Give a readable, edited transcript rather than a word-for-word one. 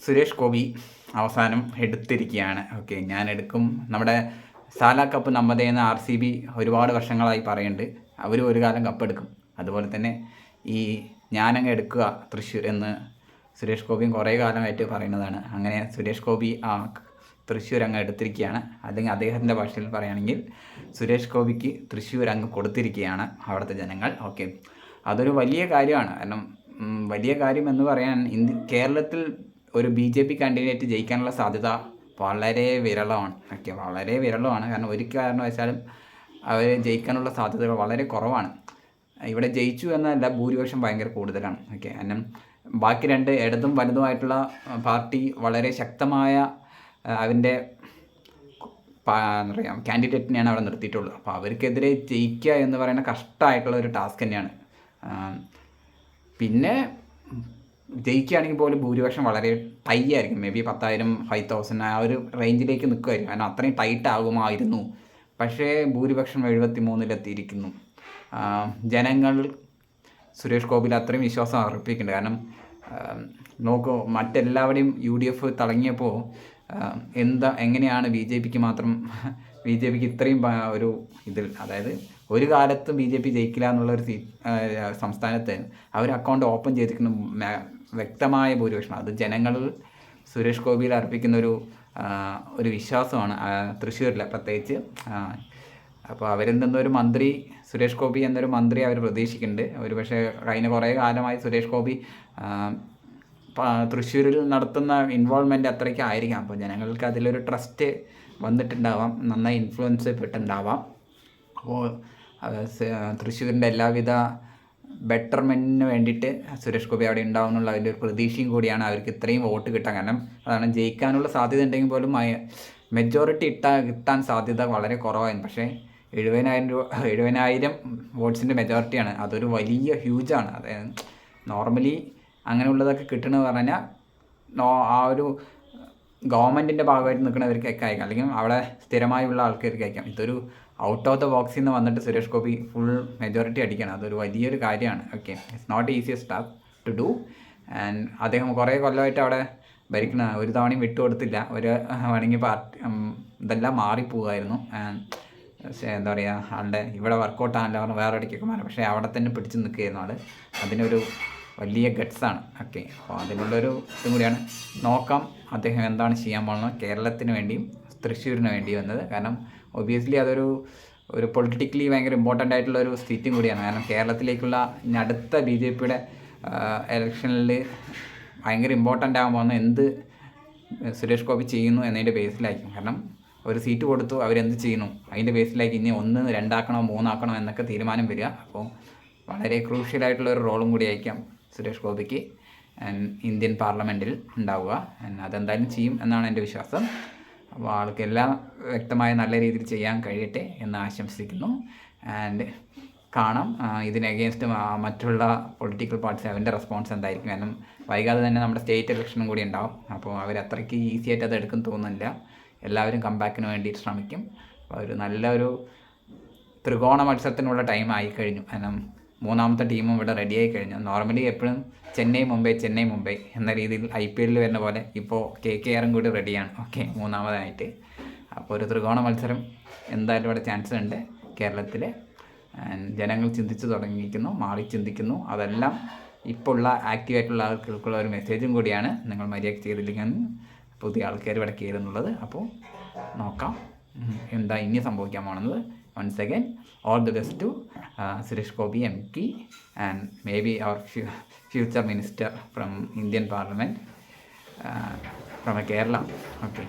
സുരേഷ് ഗോപി അവസാനം എടുത്തിരിക്കുകയാണ്. ഓക്കെ, ഞാൻ എടുക്കും. നമ്മുടെ സാല കപ്പ് നമ്മതേന്ന് RCB ഒരുപാട് വർഷങ്ങളായി പറയുന്നുണ്ട്. അവർ ഒരു കാലം കപ്പെടുക്കും. അതുപോലെ തന്നെ ഈ ഞാനങ്ങ് എടുക്കുക തൃശ്ശൂർ എന്ന് സുരേഷ് ഗോപിയും കുറേ കാലമായിട്ട് പറയുന്നതാണ്. അങ്ങനെ സുരേഷ് ഗോപി തൃശ്ശൂർ അങ്ങ് എടുത്തിരിക്കുകയാണ്. അല്ലെങ്കിൽ അദ്ദേഹത്തിൻ്റെ ഭാഷയിൽ പറയുകയാണെങ്കിൽ സുരേഷ് ഗോപിക്ക് തൃശ്ശൂർ അങ്ങ് കൊടുത്തിരിക്കുകയാണ് അവിടുത്തെ ജനങ്ങൾ. ഓക്കെ, അതൊരു വലിയ കാര്യമാണ്. കാരണം വലിയ കാര്യം എന്ന് പറയാൻ കേരളത്തിൽ ഒരു BJP കാൻഡിഡേറ്റ് ജയിക്കാനുള്ള സാധ്യത വളരെ വിരളമാണ്. ഓക്കെ, വളരെ വിരളമാണ്. കാരണം ഒരു കാരണവശാലും അവർ ജയിക്കാനുള്ള സാധ്യതകൾ വളരെ കുറവാണ്. ഇവിടെ ജയിച്ചു എന്നല്ല, ഭൂരിപക്ഷം ഭയങ്കര കൂടുതലാണ്. ഓക്കെ, കാരണം ബാക്കി രണ്ട് ഇടതും വലുതുമായിട്ടുള്ള പാർട്ടി വളരെ ശക്തമായ അതിൻ്റെ എന്താ പറയുക കാൻഡിഡേറ്റിനെയാണ് അവിടെ നിർത്തിയിട്ടുള്ളത്. അപ്പോൾ അവർക്കെതിരെ ജയിക്കുക എന്ന് പറയുന്ന കഷ്ടമായിട്ടുള്ള ഒരു ടാസ്ക് തന്നെയാണ്. പിന്നെ ജയിക്കുകയാണെങ്കിൽ പോലും ഭൂരിപക്ഷം വളരെ ടൈ ആയിരിക്കും. മേ ബി 10,000 5,000 ആ ഒരു റേഞ്ചിലേക്ക് നിൽക്കുമായിരിക്കും. കാരണം അത്രയും ടൈറ്റ് ആകുമായിരുന്നു. പക്ഷേ ഭൂരിപക്ഷം 73-ലെത്തിയിരിക്കുന്നു. ജനങ്ങൾ സുരേഷ് ഗോപിയിൽ അത്രയും വിശ്വാസം അർപ്പിക്കുന്നുണ്ട്. കാരണം നോക്കൂ, മറ്റെല്ലാവരുടെയും UDF തുടങ്ങിയപ്പോൾ എങ്ങനെയാണ് BJPക്ക് ഇത്രയും ഒരു ഇതിൽ, അതായത് ഒരു കാലത്ത് BJP ജയിക്കില്ല എന്നുള്ളൊരു സംസ്ഥാനത്ത് അവർ അക്കൗണ്ട് ഓപ്പൺ ചെയ്തിരിക്കുന്ന വ്യക്തമായ ഭൂരിപക്ഷം. അത് ജനങ്ങൾ സുരേഷ് ഗോപിയിൽ അർപ്പിക്കുന്ന ഒരു വിശ്വാസമാണ് തൃശ്ശൂരിൽ പ്രത്യേകിച്ച്. അപ്പോൾ അവരിൽ നിന്നൊരു മന്ത്രി, സുരേഷ് ഗോപി എന്നൊരു മന്ത്രി അവർ പ്രതീക്ഷിക്കുന്നുണ്ട്. ഒരുപക്ഷെ കഴിഞ്ഞ കുറേ കാലമായി സുരേഷ് ഗോപി തൃശ്ശൂരിൽ നടത്തുന്ന ഇൻവോൾവ്മെൻറ്റ് അത്രയ്ക്ക് ആയിരിക്കാം. അപ്പോൾ ജനങ്ങൾക്ക് അതിലൊരു ട്രസ്റ്റ് വന്നിട്ടുണ്ടാവാം, നന്നായി ഇൻഫ്ലുവൻസ് പെട്ടിട്ടുണ്ടാവാം. അപ്പോൾ തൃശ്ശൂരിൻ്റെ എല്ലാവിധ ബെറ്റർമെൻറ്റിന് വേണ്ടിയിട്ട് സുരേഷ് ഗോപി അവിടെ ഉണ്ടാവും എന്നുള്ള അതിൻ്റെ ഒരു പ്രതീക്ഷയും കൂടിയാണ് അവർക്ക് ഇത്രയും വോട്ട് കിട്ടാൻ. കാരണം അതാണ്, ജയിക്കാനുള്ള സാധ്യത ഉണ്ടെങ്കിൽ പോലും മെജോറിറ്റി കിട്ടാൻ സാധ്യത വളരെ കുറവായിരുന്നു. പക്ഷേ 70,000 വോട്ട്സിൻ്റെ മെജോറിറ്റിയാണ്. അതൊരു വലിയ ഹ്യൂജാണ്. അതായത് നോർമലി അങ്ങനെയുള്ളതൊക്കെ കിട്ടണമെന്ന് പറഞ്ഞാൽ ആ ഒരു ഗവൺമെൻറ്റിൻ്റെ ഭാഗമായിട്ട് നിൽക്കുന്നവർക്കൊക്കെ അയക്കാം, അല്ലെങ്കിൽ അവിടെ സ്ഥിരമായുള്ള ആൾക്കാർക്ക് അയക്കാം. ഇതൊരു ഔട്ട് ഓഫ് ദ ബോക്സിൽ നിന്ന് വന്നിട്ട് സുരേഷ് ഗോപി ഫുൾ മെജോറിറ്റി അടിക്കണം. അതൊരു വലിയൊരു കാര്യമാണ്. Okay, it's not easiest task to do. And അദ്ദേഹം കുറേ കൊല്ലമായിട്ട് അവിടെ ഭരിക്കുന്ന, ഒരു തവണയും വിട്ടുകൊടുത്തില്ല. വേണമെങ്കിൽ ഇതെല്ലാം മാറിപ്പോകുമായിരുന്നു. എന്താ പറയുക, ആളുടെ ഇവിടെ വർക്കൗട്ട് ആണല്ലോ പറഞ്ഞ് വേറെ ഇടയ്ക്കൊക്കെ മാറി. പക്ഷേ അവിടെ തന്നെ പിടിച്ച് നിൽക്കുകയായിരുന്നു ആൾ. അതിനൊരു വലിയ ഗട്ട്സാണ്. ഓക്കെ, അപ്പോൾ അതിനുള്ളൊരു ഇതും കൂടിയാണ്. നോക്കാം അദ്ദേഹം എന്താണ് ചെയ്യാൻ പോകുന്നത് കേരളത്തിന് വേണ്ടിയും തൃശ്ശൂരിന് വേണ്ടിയും എന്നത്. കാരണം ഒബിയസ്ലി അതൊരു പൊളിറ്റിക്കലി ഭയങ്കര ഇമ്പോർട്ടൻ്റ് ആയിട്ടുള്ള ഒരു സീറ്റും കൂടിയാണ്. കാരണം കേരളത്തിലേക്കുള്ള അടുത്ത BJPയുടെ ഇലക്ഷനിൽ ഭയങ്കര ഇമ്പോർട്ടൻ്റ് ആകാൻ പോകുന്ന എന്ത് സുരേഷ് ഗോപി ചെയ്യുന്നു എന്നതിൻ്റെ ബേസിലായിരിക്കും. കാരണം ഒരു സീറ്റ് കൊടുത്തു, അവരെന്ത് ചെയ്യുന്നു അതിൻ്റെ ബേസിലായിരിക്കും ഇനി 1, 2 ആക്കണോ 3 ആക്കണോ എന്നൊക്കെ തീരുമാനം വരിക. അപ്പോൾ വളരെ ക്രൂഷ്യലായിട്ടുള്ള ഒരു റോളും കൂടി ആയിരിക്കാം സുരേഷ് ഗോപിക്ക് ഇന്ത്യൻ പാർലമെൻറ്റിൽ ഉണ്ടാവുക. അതെന്തായാലും ചെയ്യും എന്നാണ് എൻ്റെ വിശ്വാസം. അപ്പോൾ ആൾക്കെല്ലാം വ്യക്തമായ നല്ല രീതിയിൽ ചെയ്യാൻ കഴിയട്ടെ എന്ന് ആശംസിക്കുന്നു. ആൻഡ് കാണാം ഇതിന് അഗെയിൻസ്റ്റ് മറ്റുള്ള പൊളിറ്റിക്കൽ പാർട്ടീസ് അവൻ്റെ റെസ്പോൺസ് എന്തായിരിക്കും. കാരണം വൈകാതെ തന്നെ നമ്മുടെ സ്റ്റേറ്റ് ഇലക്ഷനും കൂടി ഉണ്ടാവും. അപ്പോൾ അവർ അത്രയ്ക്ക് ഈസി ആയിട്ട് അത് എടുക്കും തോന്നുന്നില്ല. എല്ലാവരും കംബാക്കിന് വേണ്ടിയിട്ട് ശ്രമിക്കും. അപ്പോൾ ഒരു നല്ലൊരു ത്രികോണ മത്സരത്തിനുള്ള ടൈം ആയിക്കഴിഞ്ഞു. കാരണം മൂന്നാമത്തെ ടീമും ഇവിടെ റെഡിയായി കഴിഞ്ഞു. നോർമലി എപ്പോഴും ചെന്നൈ മുംബൈ എന്ന രീതിയിൽ IPL വരുന്ന പോലെ ഇപ്പോൾ KKRും കൂടി റെഡിയാണ്. ഓക്കെ, മൂന്നാമതായിട്ട്. അപ്പോൾ ഒരു ത്രികോണ മത്സരം എന്തായാലും ഇവിടെ ചാൻസ് ഉണ്ട് കേരളത്തിൽ. ജനങ്ങൾ ചിന്തിച്ച് തുടങ്ങിയിരിക്കുന്നു, മാറി ചിന്തിക്കുന്നു. അതെല്ലാം ഇപ്പോൾ ഉള്ള ആക്റ്റീവായിട്ടുള്ള ആൾക്കാർക്കുള്ള ഒരു മെസ്സേജും കൂടിയാണ്. നിങ്ങൾ മര്യാദ ചെയ്തില്ലെങ്കിൽ പുതിയ ആൾക്കാർ ഇവിടെ കയറുന്നുള്ളത്. അപ്പോൾ നോക്കാം എന്താ ഇനി സംഭവിക്കാൻ പോകുന്നത്. Once again, all the best to Suresh Gopi MP and maybe our future minister from Indian Parliament from Kerala. Okay.